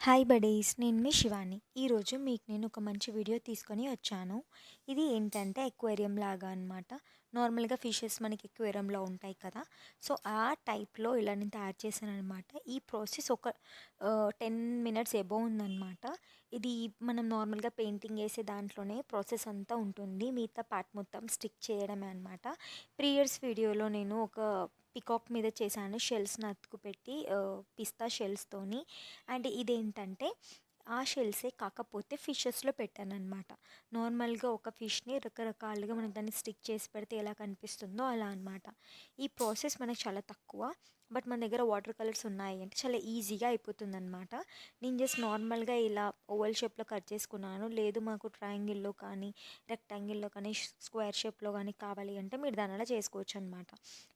Hi buddies, నేను మీ శివాని. ఈరోజు మీకు నేను ఒక మంచి వీడియో తీసుకొని వచ్చాను. ఇది ఏంటంటే ఎక్వేరియం లాగా అనమాట. నార్మల్గా ఫిషెస్ మనకి ఎక్వేరియంలో ఉంటాయి కదా, సో ఆ టైప్లో ఇలా నేను తయారు చేశాను అనమాట. ఈ ప్రాసెస్ ఒక 10 మినిట్స్ ఎబో ఉందన్నమాట. ఇది మనం నార్మల్గా పెయింటింగ్ వేసే దాంట్లోనే ప్రాసెస్ అంతా ఉంటుంది, మిగతా పార్ట్ మొత్తం స్టిక్ చేయడమే అనమాట. ప్రీవియస్ వీడియోలో నేను ఒక పికాక్ మీద చేశాను, షెల్స్ని అతుకు పెట్టి పిస్తా షెల్స్తోని. అండ్ ఇదేంటంటే ఆ షెల్సే కాకపోతే ఫిషెస్లో పెట్టానన్నమాట. నార్మల్గా ఒక ఫిష్ని రకరకాలుగా మనం దాన్ని స్టిక్ చేసి పెడితే ఎలా కనిపిస్తుందో అలా అనమాట. ఈ ప్రాసెస్ మనకు చాలా తక్కువ, బట్ మన దగ్గర వాటర్ కలర్స్ ఉన్నాయి అంటే చాలా ఈజీగా అయిపోతుంది అనమాట. నేను జస్ట్ నార్మల్గా ఇలా ఓవల్ షేప్లో కట్ చేసుకున్నాను. లేదు మాకు ట్రయాంగిల్లో కానీ రెక్టాంగిల్లో కానీ స్క్వేర్ షేప్లో కానీ కావాలి అంటే మీరు దానిలా చేసుకోవచ్చు అనమాట.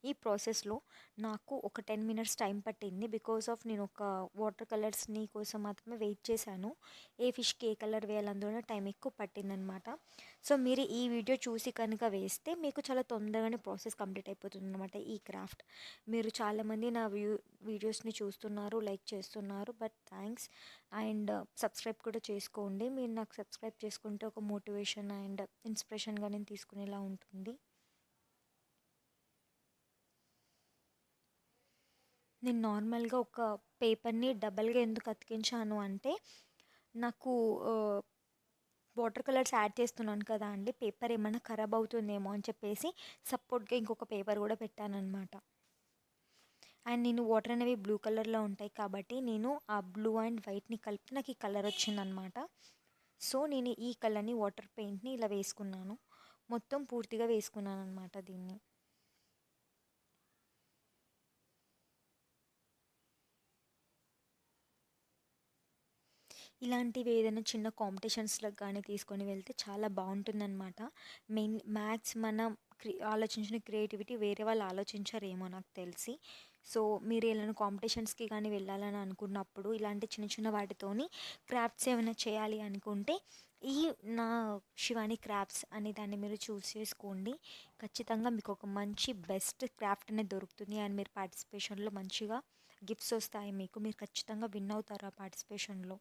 ఈ ప్రాసెస్లో నాకు ఒక 10 మినిట్స్ టైం పట్టింది, బికాస్ ఆఫ్ నేను ఒక వాటర్ కలర్స్ని కోసం మాత్రమే వెయిట్ చేశాను. ఏ ఫిష్కి ఏ కలర్ వేయాలందులో టైం ఎక్కువ పట్టిందనమాట. సో మీరు ఈ వీడియో చూసి కనుక వేస్తే మీకు చాలా తొందరగానే ప్రాసెస్ కంప్లీట్ అయిపోతుంది అనమాట ఈ క్రాఫ్ట్. మీరు చాలామంది నా వీడియోస్ని చూస్తున్నారు, లైక్ చేస్తున్నారు, బట్ థ్యాంక్స్. అండ్ సబ్స్క్రైబ్ కూడా చేసుకోండి. మీరు నాకు సబ్స్క్రైబ్ చేసుకుంటే ఒక మోటివేషన్ అండ్ ఇన్స్పిరేషన్గా నేను తీసుకునేలా ఉంటుంది. నేను నార్మల్గా ఒక పేపర్ని డబల్గా ఎందుకు అతికించాను అంటే, నాకు వాటర్ కలర్స్ యాడ్ చేస్తున్నాను కదా అండి, పేపర్ ఏమైనా ఖరాబ్ అవుతుందేమో అని చెప్పేసి సపోర్ట్గా ఇంకొక పేపర్ కూడా పెట్టాను అనమాట. అండ్ నేను వాటర్ అనేవి బ్లూ కలర్లో ఉంటాయి కాబట్టి నేను ఆ బ్లూ అండ్ వైట్ని కలిపి నాకు ఈ కలర్ వచ్చిందనమాట. సో నేను ఈ కలర్ని వాటర్ పెయింట్ని ఇలా వేసుకున్నాను, మొత్తం పూర్తిగా వేసుకున్నాను అనమాట దీన్ని. ఇలాంటివి ఏదైనా చిన్న కాంపిటీషన్స్‌లోకి కానీ తీసుకొని వెళ్తే చాలా బాగుంటుందన్నమాట. మ్యాథ్స్ మనం ఆలోచించిన క్రియేటివిటీ వేరే వాళ్ళు ఆలోచించరేమో నాకు తెలిసి. సో మీరు ఏదైనా కాంపిటీషన్స్‌కి కానీ వెళ్ళాలని అనుకున్నప్పుడు ఇలాంటి చిన్న చిన్న వాటితోని క్రాఫ్ట్స్ ఏమైనా చేయాలి అనుకుంటే ఈ నా శివాని క్రాఫ్ట్స్ అనే దాన్ని మీరు చూస్ చేసుకోండి. ఖచ్చితంగా మీకు ఒక మంచి బెస్ట్ క్రాఫ్ట్ అనేది దొరుకుతుంది. అండ్ మీరు పార్టిసిపేషన్‌లో మంచిగా గిఫ్ట్స్ వస్తాయి మీకు. మీరు ఖచ్చితంగా విన్ అవుతారు ఆ పార్టిసిపేషన్‌లో.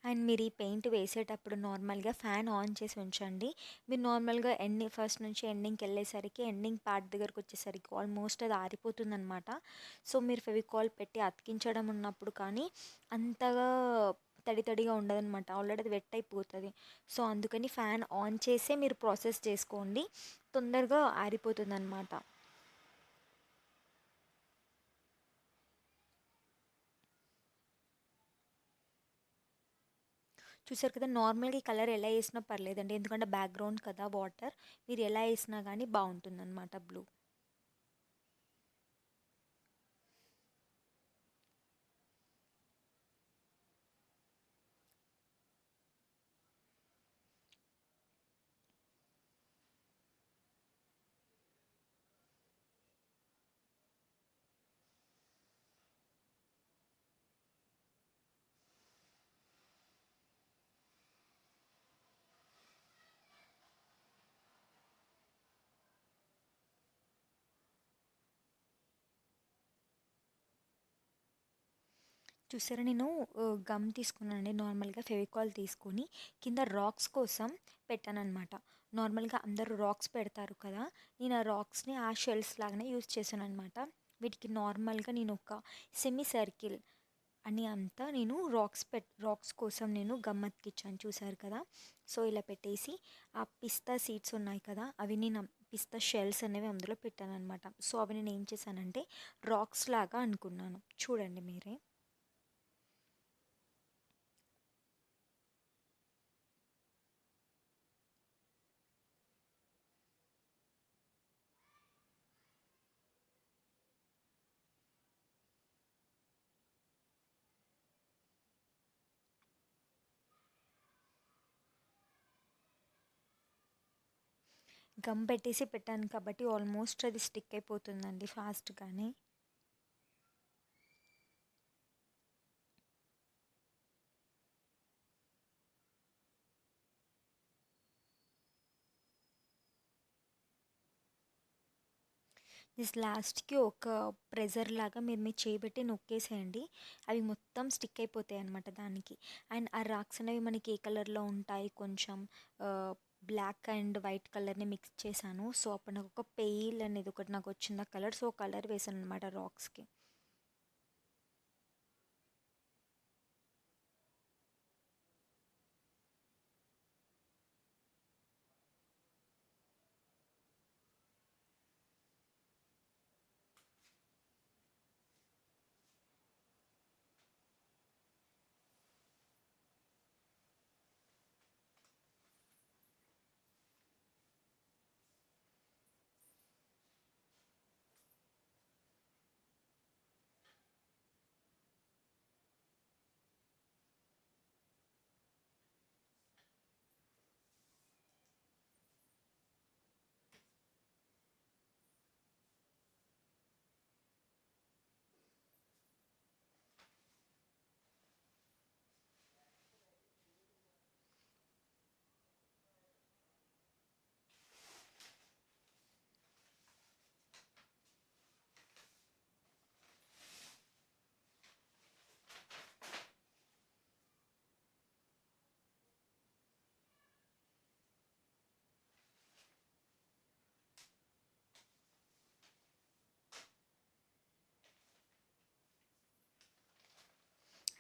అండ్ మీరు ఈ పెయింట్ వేసేటప్పుడు నార్మల్గా ఫ్యాన్ ఆన్ చేసి ఉంచండి. మీరు నార్మల్గా ఫస్ట్ నుంచి ఎండింగ్కి వెళ్ళేసరికి ఎండింగ్ పార్ట్ దగ్గరకు వచ్చేసరికి ఆల్మోస్ట్ అది ఆరిపోతుందనమాట. సో మీరు ఫెవికాల్ పెట్టి అతికించడం ఉన్నప్పుడు కానీ అంతగా తడి తడిగా ఉండదన్నమాట, ఆల్రెడీ అది వెట్ అయిపోతుంది. సో అందుకని ఫ్యాన్ ఆన్ చేసే మీరు ప్రాసెస్ చేసుకోండి, తొందరగా ఆరిపోతుంది అనమాట. చూసారు కదా, నార్మల్గా ఈ కలర్ ఎలా వేసినా పర్లేదండి, ఎందుకంటే బ్యాక్గ్రౌండ్ కదా వాటర్, మీరు ఎలా వేసినా కానీ బాగుంటుందన్నమాట బ్లూ. చూసారా, నేను గమ్ తీసుకున్నానండి, నార్మల్గా ఫెవికాల్ తీసుకొని కింద రాక్స్ కోసం పెట్టానన్నమాట. నార్మల్గా అందరూ రాక్స్ పెడతారు కదా, నేను ఆ రాక్స్ని ఆ షెల్స్ లాగానే యూజ్ చేశాను అనమాట. వీటికి నార్మల్గా నేను ఒక సెమీ సర్కిల్ అని అంతా నేను రాక్స్ కోసం నేను గమ్ అతికిచ్చాను, చూసారు కదా. సో ఇలా పెట్టేసి ఆ పిస్తా సీడ్స్ ఉన్నాయి కదా, అవి నేను పిస్తా షెల్స్ అనేవి అందులో పెట్టాను అనమాట. సో అవి నేను ఏం చేశానంటే రాక్స్ లాగా అనుకున్నాను, చూడండి మీరే. గమ్ పెట్టేసి పెట్టాను కాబట్టి ఆల్మోస్ట్ అది స్టిక్ అయిపోతుందండి ఫాస్ట్గానే. జస్ట్ లాస్ట్‌కి ఒక ప్రెజర్ లాగా మీరు మీ చేయి పెట్టి నొక్కేసేయండి. అవి మొత్తం స్టిక్ అయిపోతాయి అనమాట దానికి. అండ్ ఆ రాక్స్ అనేవి మనకి ఏ కలర్‌లో ఉంటాయి, కొంచెం బ్లాక్ అండ్ వైట్ కలర్‌ని మిక్స్ చేశాను. సో, అప్పుడు నాకు ఒక పెయిల్ అనేది ఒకటి నాకొచ్చింది ఆ కలర్. సో, కలర్ వేసాననమాట రాక్స్‌కి.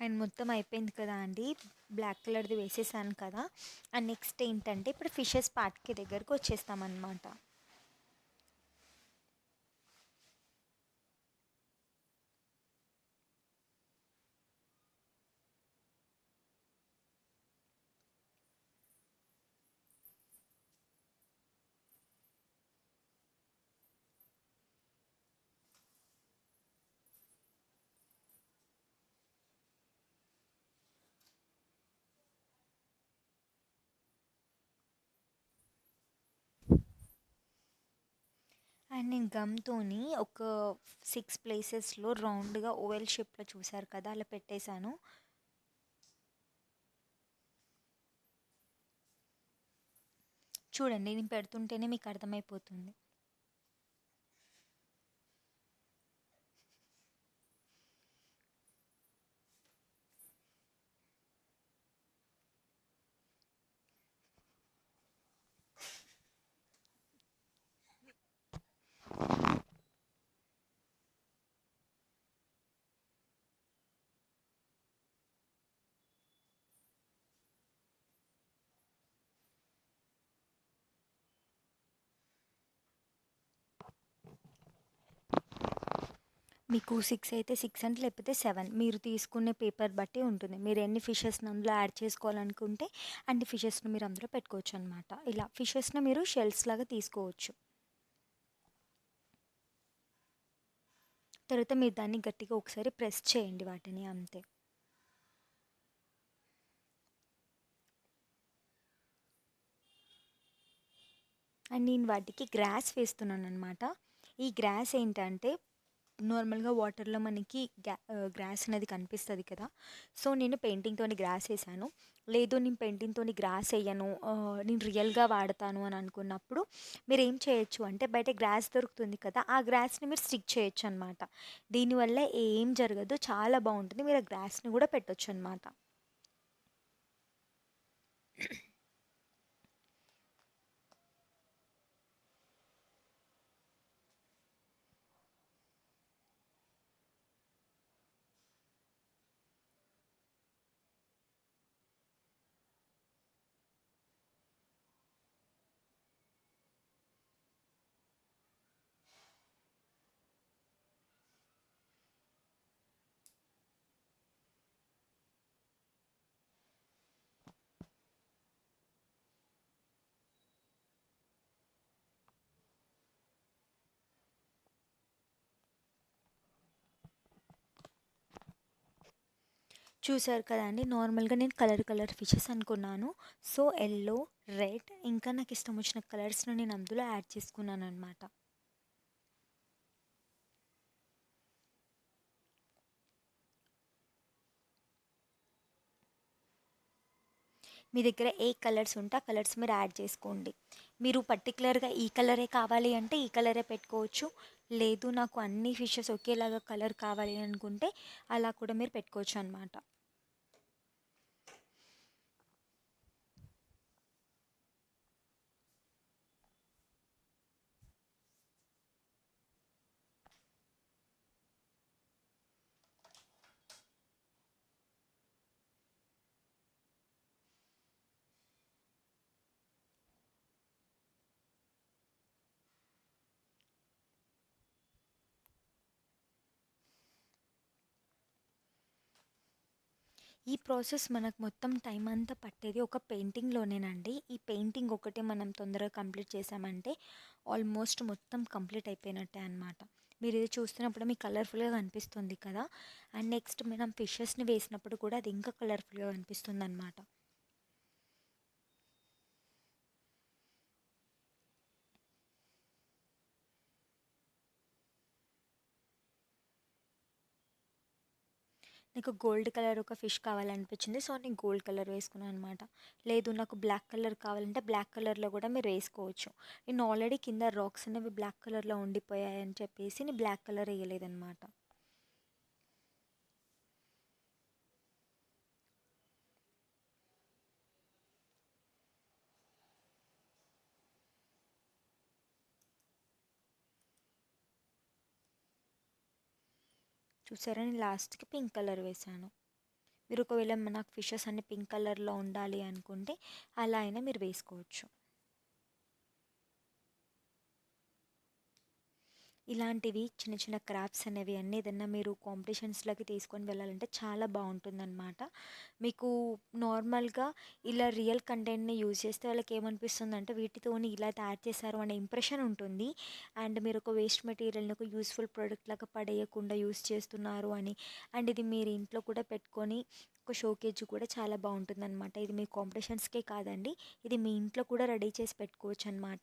అండ్ మొత్తం అయిపోయింది కదా అండి. బ్లాక్ కలర్‌ది వేసేసాను కదా! అండ్ నెక్స్ట్ ఏంటంటే ఇప్పుడు ఫిషెస్ పార్ట్‌కి దగ్గరకు వచ్చేస్తామన్నమాట. అండ్ నేను గమ్‌తోని ఒక 6 ప్లేసెస్‌లో రౌండ్‌గా ఓవెల్ షేప్‌లో చూసారు కదా! అలా పెట్టేశాను. చూడండి నేను పెడుతుంటేనే మీకు అర్థమైపోతుంది. మీకు 6 అయితే 6 అండి, లేకపోతే 7 మీరు తీసుకునే పేపర్ బట్టి ఉంటుంది. మీరు ఎన్ని ఫిషెస్‌ని అందులో యాడ్ చేసుకోవాలనుకుంటే అన్ని ఫిషెస్‌ని మీరు అందులో పెట్టుకోవచ్చనమాట. ఇలా ఫిషెస్‌ని మీరు షెల్స్ లాగా తీసుకోవచ్చు. తర్వాత మీరు దాన్ని గట్టిగా ఒకసారి ప్రెస్ చేయండి వాటిని అంతే. అండ్ నేను వాటికి గ్రాస్ వేస్తున్నాననమాట. ఈ గ్రాస్ ఏంటంటే నార్మల్‌గా వాటర్‌లో మనకి గ్రాస్ అనేది కనిపిస్తది కదా! సో, నేను పెయింటింగ్‌తోని గ్రాస్ ఏసాను. లేదు నేను పెయింటింగ్‌తోని గ్రాస్ ఎయ్యను, నేను రియల్‌గా వాడతాను అని అనుకున్నప్పుడు మీరేం చేయొచ్చు అంటే బయట గ్రాస్ దొరుకుతుంది కదా! ఆ గ్రాస్‌ని మీరు స్టిక్ చేయొచ్చనమాట. దీనివల్ల ఏం జరగదు. చాలా బావుంటుంది. మీరు ఆ గ్రాస్‌ని గూడా పెట్టొచ్చనమాట. చూసారు కదండీ! నార్మల్‌గా నేను కలర్ ఫిషెస్ అనుకున్నాను. సో, యెల్లో, రెడ్ ఇంకా నాకిష్టం వచ్చిన కలర్స్‌ని నేను అందులో యాడ్ చేసుకున్నాననమాట. మీ దగ్గర ఏ కలర్స్ ఉంటే ఆ కలర్స్ మీరు యాడ్ చేసుకోండి. మీరు పర్టికులర్గా ఈ కలరే కావాలి అంటే ఈ కలరే పెట్టుకోవచ్చు. లేదు నాకు అన్ని ఫిషెస్ ఒకేలాగా కలర్ కావాలి అనుకుంటే అలా కూడా మీరు పెట్టుకోవచ్చు అనమాట. ఈ ప్రాసెస్ మనకు మొత్తం టైం అంతా పట్టేది ఒక పెయింటింగ్లోనేనండి. ఈ పెయింటింగ్ ఒకటి మనం తొందరగా కంప్లీట్ చేసామంటే ఆల్మోస్ట్ మొత్తం కంప్లీట్ అయిపోయినట్టే అనమాట. మీరు ఇది చూస్తున్నప్పుడు మీకు కలర్ఫుల్గా కనిపిస్తుంది కదా. అండ్ నెక్స్ట్ మనం ఫిషెస్ని వేసినప్పుడు కూడా అది ఇంకా కలర్ఫుల్గా కనిపిస్తుంది అనమాట. నాకు గోల్డ్ కలర్ ఒక ఫిష్ కావాలనిపించింది. సో నేను గోల్డ్ కలర్ వేసుకున్నాను అనమాట. లేదు నాకు బ్లాక్ కలర్ కావాలంటే బ్లాక్ కలర్లో కూడా మీరు వేసుకోవచ్చు. నేను ఆల్రెడీ కింద రాక్స్ అనేవి బ్లాక్ కలర్లో ఉండిపోయాయని చెప్పేసి నేను బ్లాక్ కలర్ వేయలేదన్నమాట. చూసారా, నేను లాస్ట్కి పింక్ కలర్ వేసాను. మీరు ఒకవేళ నాకు ఫిషెస్ అన్ని పింక్ కలర్లో ఉండాలి అనుకుంటే అలా అయినా మీరు వేసుకోవచ్చు. ఇలాంటివి చిన్న చిన్న క్రాఫ్ట్స్ అనేవి అన్నీ ఏదన్నా మీరు కాంపిటీషన్స్లోకి తీసుకొని వెళ్ళాలంటే చాలా బాగుంటుందన్నమాట. మీకు నార్మల్గా ఇలా రియల్ కంటెంట్ని యూజ్ చేస్తే వాళ్ళకి ఏమనిపిస్తుందంటే వీటితోని ఇలా తయారు చేశారు అనే ఇంప్రెషన్ ఉంటుంది. అండ్ మీరు ఒక వేస్ట్ మెటీరియల్ని ఒక యూస్ఫుల్ ప్రోడక్ట్ లాగా పడేయకుండా యూస్ చేస్తున్నారు అని. అండ్ ఇది మీరు ఇంట్లో కూడా పెట్టుకొని ఒక షోకేజ్ కూడా చాలా బాగుంటుందన్నమాట. ఇది మీ కాంపిటీషన్స్కే కాదండి, ఇది మీ ఇంట్లో కూడా రెడీ చేసి పెట్టుకోవచ్చు అనమాట.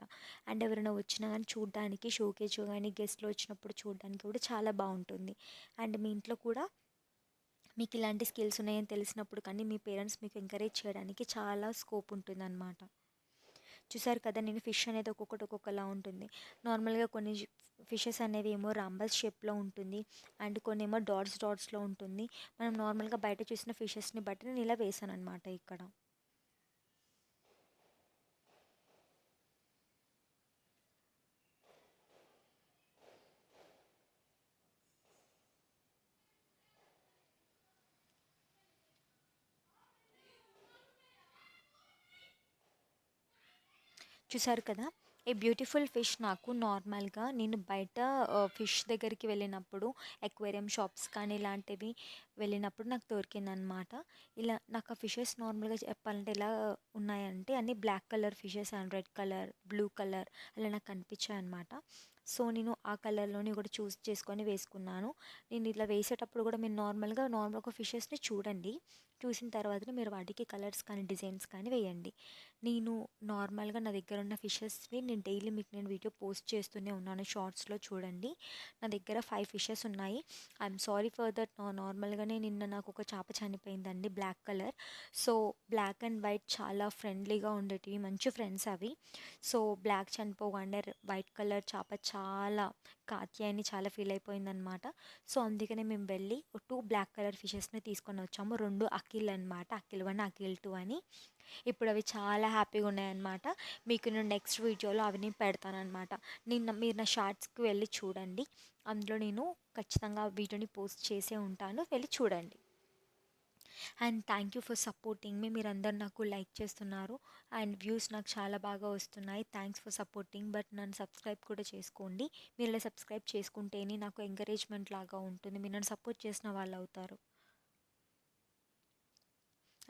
అండ్ ఎవరైనా వచ్చినా కానీ చూడడానికి షోకేజ్ కానీ గెస్ట్లు వచ్చినప్పుడు చూడడానికి కూడా చాలా బాగుంటుంది. అండ్ మీ ఇంట్లో కూడా మీకు ఇలాంటి స్కిల్స్ ఉన్నాయని తెలిసినప్పుడు కానీ మీ పేరెంట్స్ మీకు ఎంకరేజ్ చేయడానికి చాలా స్కోప్ ఉంటుందన్నమాట. చూసారు కదా, నేను ఫిష్ అనేది ఒక్కొక్కటి ఒక్కొక్కలా ఉంటుంది. నార్మల్గా కొన్ని ఫిషెస్ అనేవి ఏమో రాంబస్ షేప్లో ఉంటుంది. అండ్ కొన్ని ఏమో డాట్స్ డాట్స్లో ఉంటుంది. మనం నార్మల్గా బయట చూసిన ఫిషెస్ని బట్టి నేను ఇలా వేసాను అనమాట ఇక్కడ. చూసారు కదా, ఈ బ్యూటిఫుల్ ఫిష్ నాకు నార్మల్గా నేను బయట ఫిష్ దగ్గరికి వెళ్ళినప్పుడు ఎక్వేరియం షాప్స్ కానీ ఇలాంటివి వెళ్ళినప్పుడు నాకు దొరికిందనమాట. ఇలా నాకు ఆ ఫిషెస్ నార్మల్గా చెప్పాలంటే ఎలా ఉన్నాయంటే అన్ని black colour fishes and red colour blue colour అలా నాకు కనిపించాయి అనమాట. సో నేను ఆ కలర్లోని కూడా చూస్ చేసుకొని వేసుకున్నాను. నేను ఇలా వేసేటప్పుడు కూడా మీరు నార్మల్గా ఒక ఫిషెస్ని చూడండి. చూసిన తర్వాత మీరు వాటికి కలర్స్ కానీ డిజైన్స్ కానీ వేయండి. నేను నార్మల్గా నా దగ్గర ఉన్న ఫిషెస్ని నేను డైలీ మీకు నేను వీడియో పోస్ట్ చేస్తూనే ఉన్నాను. షార్ట్స్లో చూడండి, నా దగ్గర 5 ఫిషెస్ ఉన్నాయి. I'm sorry for that. నార్మల్గానే నిన్న నాకు ఒక చేప చనిపోయిందండి, black colour. So black and white చాలా ఫ్రెండ్లీగా ఉండేటివి, మంచి ఫ్రెండ్స్ అవి. సో బ్లాక్ చనిపోగానే వైట్ కలర్ చేప చాలా కాత్యాయని చాలా ఫీల్ అయిపోయిందనమాట. సో అందుకనే మేము వెళ్ళి 2 బ్లాక్ కలర్ ఫిషెస్ని తీసుకొని వచ్చాము. 2 అఖిల్ అనమాట, అఖిల్ 1 అఖిల్ 2 అని. ఇప్పుడు అవి చాలా హ్యాపీగా ఉన్నాయన్నమాట. మీకు నేను నెక్స్ట్ వీడియోలో అవి నేను పెడతానమాట. మీరు నా షార్ట్స్కి వెళ్ళి చూడండి, అందులో నేను ఖచ్చితంగా వీడియోని పోస్ట్ చేసే ఉంటాను, వెళ్ళి చూడండి. And thank you for supporting me. మీరందరూ నాకు లైక్ చేస్తున్నారు అండ్ వ్యూస్ నాకు చాలా బాగా వస్తున్నాయి. Thanks for supporting. బట్ నన్ను సబ్స్క్రైబ్ కూడా చేసుకోండి. మీరు ఇలా సబ్స్క్రైబ్ చేసుకుంటేనే నాకు ఎంకరేజ్మెంట్ లాగా ఉంటుంది, మీరు నన్ను సపోర్ట్ చేసిన వాళ్ళు అవుతారు.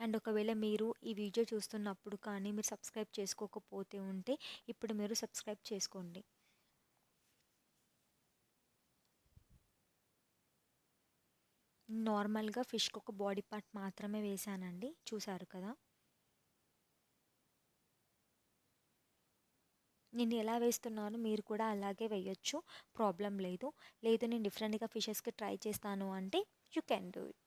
అండ్ ఒకవేళ మీరు ఈ వీడియో చూస్తున్నప్పుడు కానీ మీరు సబ్స్క్రైబ్ చేసుకోకపోతే ఉంటే ఇప్పుడు మీరు సబ్స్క్రైబ్ చేసుకోండి. నార్మల్గా ఫిష్కి ఒక బాడీ పార్ట్ మాత్రమే వేసానండి, చూసారు కదా. నేను ఎలా వేస్తున్నానో మీరు కూడా అలాగే వేయొచ్చు, ప్రాబ్లం లేదు. లేదు నేను డిఫరెంట్గా ఫిషెస్కి ట్రై చేస్తాను అంటే యూ కెన్ డూ ఇట్.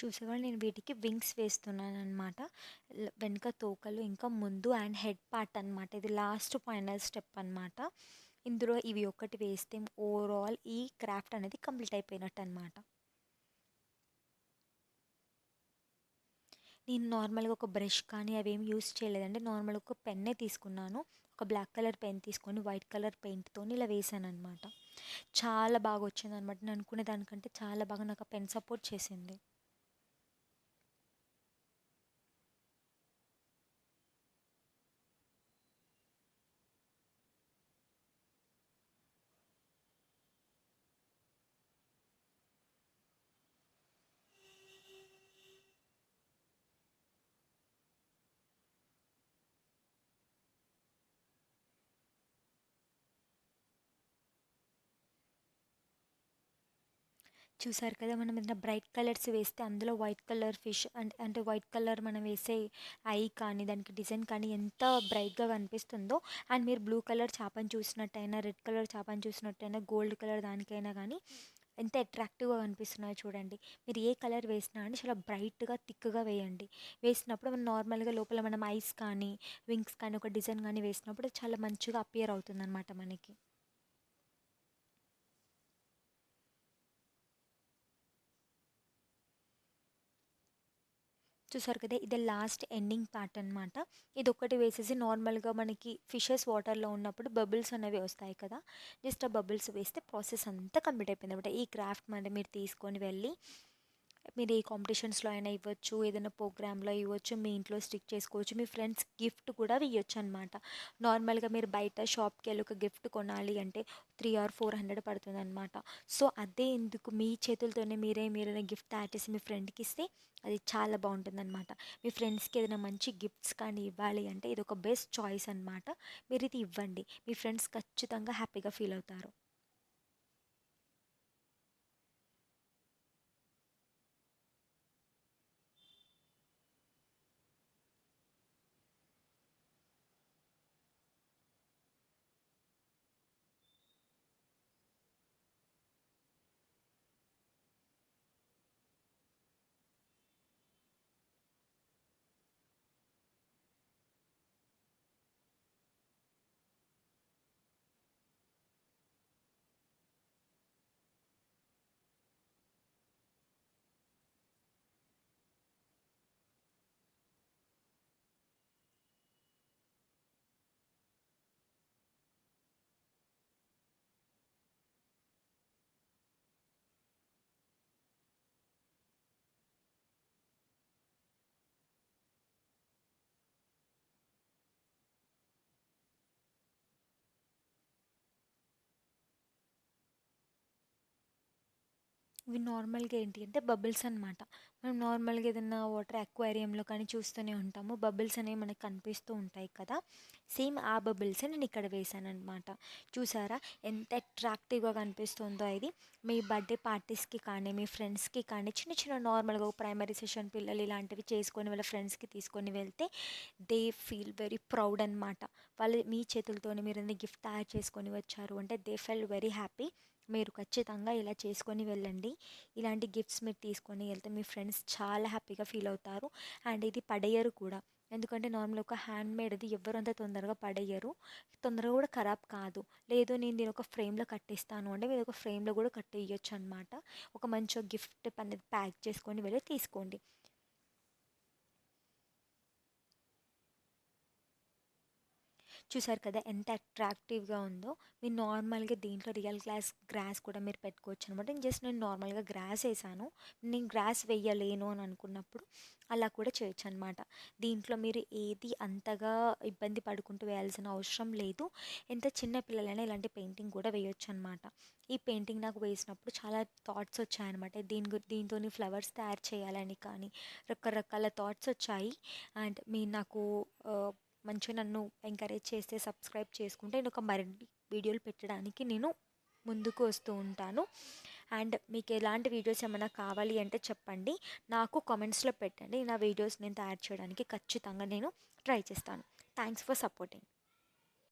చూసేవాళ్ళు నేను వీటికి వింగ్స్ వేస్తున్నాననమాట. వెనక తోకలు, ఇంకా ముందు అండ్ హెడ్ పార్ట్ అనమాట. ఇది లాస్ట్ ఫైనల్ స్టెప్ అనమాట. ఇందులో ఇవి ఒకటి వేస్తే ఓవరాల్ ఈ క్రాఫ్ట్ అనేది కంప్లీట్ అయిపోయినట్టు అనమాట. నేను నార్మల్గా ఒక బ్రష్ కానీ అవేమి యూస్ చేయలేదండి. నార్మల్గా ఒక పెన్నే తీసుకున్నాను. ఒక బ్లాక్ కలర్ పెన్ తీసుకొని వైట్ కలర్ పెయింట్తో ఇలా వేసాను అనమాట. చాలా బాగా వచ్చింది అనమాట. నేను అనుకునే దానికంటే చాలా బాగా నాకు ఆ పెన్ సపోర్ట్ చేసింది. చూసారు కదా, మనం ఏదైనా బ్రైట్ కలర్స్ వేస్తే అందులో వైట్ కలర్ ఫిష్ అంటే వైట్ కలర్ మనం వేసే ఐ కానీ దానికి డిజైన్ కానీ ఎంత బ్రైట్గా కనిపిస్తుందో. అండ్ మీరు బ్లూ కలర్ చేపని చూసినట్టయినా, రెడ్ కలర్ చేపని చూసినట్టయినా, గోల్డ్ కలర్ దానికైనా కానీ ఎంత అట్రాక్టివ్గా కనిపిస్తున్నాయో చూడండి. మీరు ఏ కలర్ వేసినా అండి చాలా బ్రైట్గా థిక్గా వేయండి. వేసినప్పుడు మనం నార్మల్గా లోపల మనం ఐస్ కానీ వింగ్స్ కానీ ఒక డిజైన్ కానీ వేసినప్పుడు చాలా మంచిగా అపియర్ అవుతుంది అనమాట మనకి. చూసారు కదా, ఇది లాస్ట్ ఎండింగ్ పార్ట్ అనమాట. ఇది ఒక్కటి వేసేసి నార్మల్గా మనకి ఫిషెస్ వాటర్లో ఉన్నప్పుడు బబుల్స్ అనేవి వస్తాయి కదా, జస్ట్ ఆ బబుల్స్ వేస్తే ప్రాసెస్ అంతా కంప్లీట్ అయిపోయింది అనమాట. ఈ క్రాఫ్ట్ మరి మీరు తీసుకొని వెళ్ళి మీరు ఏ కాంపిటీషన్స్లో అయినా ఇవ్వచ్చు, ఏదైనా ప్రోగ్రాంలో ఇవ్వచ్చు, మీ ఇంట్లో స్టిక్ చేసుకోవచ్చు, మీ ఫ్రెండ్స్ గిఫ్ట్ కూడా ఇవ్వచ్చు అనమాట. నార్మల్గా మీరు బయట షాప్కి వెళ్ళి ఒక గిఫ్ట్ కొనాలి అంటే 300 or 400 పడుతుంది అనమాట. సో అదే ఎందుకు మీ చేతులతోనే మీరైనా గిఫ్ట్ తయారు చేసి మీ ఫ్రెండ్కి ఇస్తే అది చాలా బాగుంటుందన్నమాట. మీ ఫ్రెండ్స్కి ఏదైనా మంచి గిఫ్ట్స్ కానీ ఇవ్వాలి అంటే ఇది ఒక బెస్ట్ చాయిస్ అనమాట. మీరు ఇది ఇవ్వండి, మీ ఫ్రెండ్స్ ఖచ్చితంగా హ్యాపీగా ఫీల్ అవుతారు. ఇవి నార్మల్గా ఏంటి అంటే బబుల్స్ అనమాట. మనం నార్మల్గా ఏదైనా వాటర్ అక్వేరియంలో కానీ చూస్తూనే ఉంటాము, బబుల్స్ అనేవి మనకు కనిపిస్తూ ఉంటాయి కదా. సేమ్ ఆ బబుల్సే నేను ఇక్కడ వేసాను అనమాట. చూసారా ఎంత అట్రాక్టివ్గా కనిపిస్తుందో ఇది. మీ బర్త్డే పార్టీస్కి కానీ మీ ఫ్రెండ్స్కి కానీ చిన్న చిన్న నార్మల్గా ప్రైమరీ సెషన్ పిల్లలు ఇలాంటివి చేసుకొని వాళ్ళ ఫ్రెండ్స్కి తీసుకొని వెళ్తే దే ఫీల్ వెరీ ప్రౌడ్ అనమాట. వాళ్ళు మీ చేతులతోనే మీరు గిఫ్ట్ తయారు చేసుకొని వచ్చారు అంటే దే ఫీల్ వెరీ హ్యాపీ. మీరు ఖచ్చితంగా ఇలా చేసుకొని వెళ్ళండి. ఇలాంటి గిఫ్ట్స్ మీరు తీసుకొని వెళ్తే మీ ఫ్రెండ్స్ చాలా హ్యాపీగా ఫీల్ అవుతారు. అండ్ ఇది పడేయరు కూడా. ఎందుకంటే నార్మల్ ఒక హ్యాండ్ మేడ్ది ఎవరు అంత తొందరగా పడేయరు, తొందరగా కూడా ఖరాబ్ కాదు. లేదు నేను దీని ఒక ఫ్రేమ్లో కట్టిస్తాను అంటే మీరు ఒక ఫ్రేమ్లో కూడా కట్టేయచ్చు అనమాట. ఒక మంచి గిఫ్ట్ అనేది ప్యాక్ చేసుకొని వెళ్ళి తీసుకోండి. చూసారు కదా ఎంత అట్రాక్టివ్గా ఉందో. మీరు నార్మల్గా దీంట్లో గ్రాస్ కూడా మీరు పెట్టుకోవచ్చు అనమాట. నేను నార్మల్గా గ్రాస్ వేసాను. నేను గ్రాస్ వేయలేను అని అనుకున్నప్పుడు అలా కూడా చేయొచ్చు అనమాట. దీంట్లో మీరు ఏది అంతగా ఇబ్బంది పడుకుంటూ వేయాల్సిన అవసరం లేదు. ఎంత చిన్న పిల్లలైనా ఇలాంటి పెయింటింగ్ కూడా వేయొచ్చు అనమాట. ఈ పెయింటింగ్ నాకు వేసినప్పుడు చాలా థాట్స్ వచ్చాయన్నమాట. దీంతో ఫ్లవర్స్ తయారు చేయాలని కానీ రకరకాల థాట్స్ వచ్చాయి. అండ్ మీరు నాకు మంచిగా నన్ను ఎంకరేజ్ చేస్తే సబ్స్క్రైబ్ చేసుకుంటే నేను ఒక మరిన్ని వీడియోలు పెట్టడానికి నేను ముందుకు వస్తూ ఉంటాను. అండ్ మీకు ఎలాంటి వీడియోస్ ఏమైనా కావాలి అంటే చెప్పండి, నాకు కామెంట్స్లో పెట్టండి. నా వీడియోస్ నేను తయారు చేయడానికి ఖచ్చితంగా నేను ట్రై చేస్తాను. Thanks for supporting.